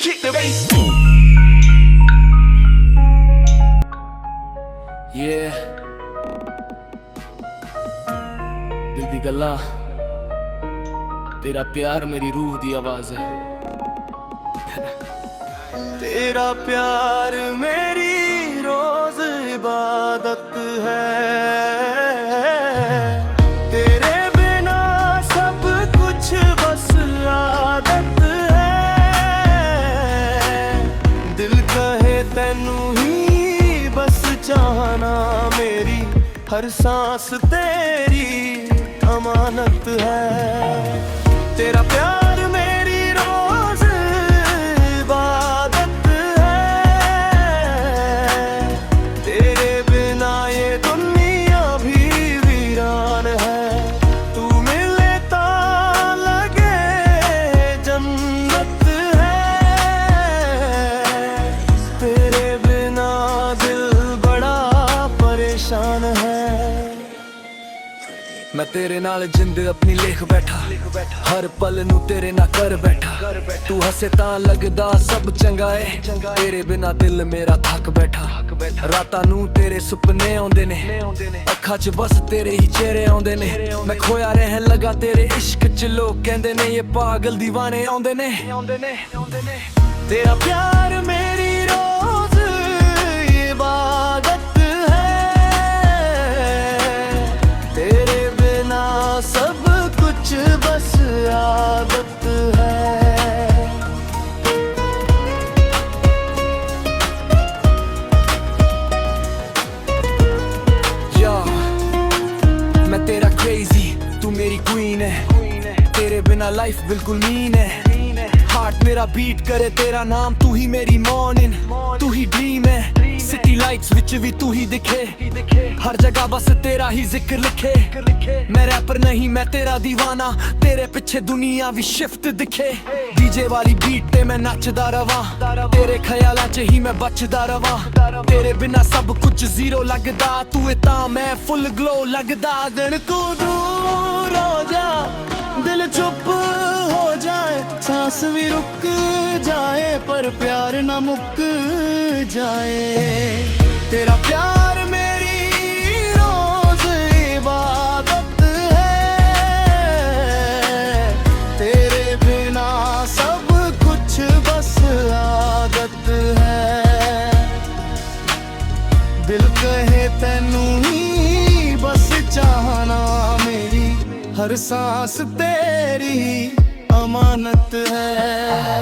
kick the bass. Yeah, दिल दी गल्लां, तेरा प्यार मेरी रूह दी आवाज़ है। तेरा प्यार मेरी रोज इबादत है। तेरे बिना सब कुछ बस आदत है। दिल कहे तैनू ही बस चाहना, मेरी हर सांस तेरी अमानत है। तेरा प्यार मेरी रोज इबादत है। तेरे बिना ये दुनिया भी वीरान है। तू मिले ता लगे जन्नत है। तेरे बिना दिल बड़ा परेशान है। मैं तेरे नाल जिंद अपनी लिख बैठा, हर पल नू तेरे ना कर बैठा। तू हसे तां लगदा सब चंगा है, तेरे बिना दिल मेरा थक बैठा। रातां नू तेरे सुपने आउंदे ने, अखां च बस तेरे ही चेहरे आउंदे ने। मैं खोया रहन लगा तेरे इश्क च, लोग कहंदे ने ये पागल दीवाने आउंदे ने। तेरा प्यार मेरी रोज इबादत सब कुछ बस आदत है। या मैं तेरा क्रेजी, तू मेरी क्वीन है। तेरे बिना लाइफ बिल्कुल मीन है। हार्ट मेरा बीट करे तेरा नाम, तू ही मेरी मॉर्निंग, तू ही ड्रीम है। सिटी लाइट्स विच भी तू ही दिखे, हर जगह बस तेरा ही जिक्र लिखे। मैं रैपर नहीं मैं तेरा दीवाना, तेरे पीछे दुनिया भी शिफ्ट दिखे। डीजे वाली बीट ते मैं नचदा रवां, तेरे ख्यालां च ही मैं बचदा रवां। तेरे बिना सब कुछ जीरो लगदा, तू है तां मैं फुल ग्लो लगदा। दिन को दूर हो जा, दिल चुप हो जाए, सांस भी रुक जाए, पर प्यार ना मुक जाए। तेरा प्यार मेरी रोज इबादत है। तेरे बिना सब कुछ बस आदत है। दिल कहे तैनू ही बस चाहना, मेरी हर सांस तेरी अमानत है।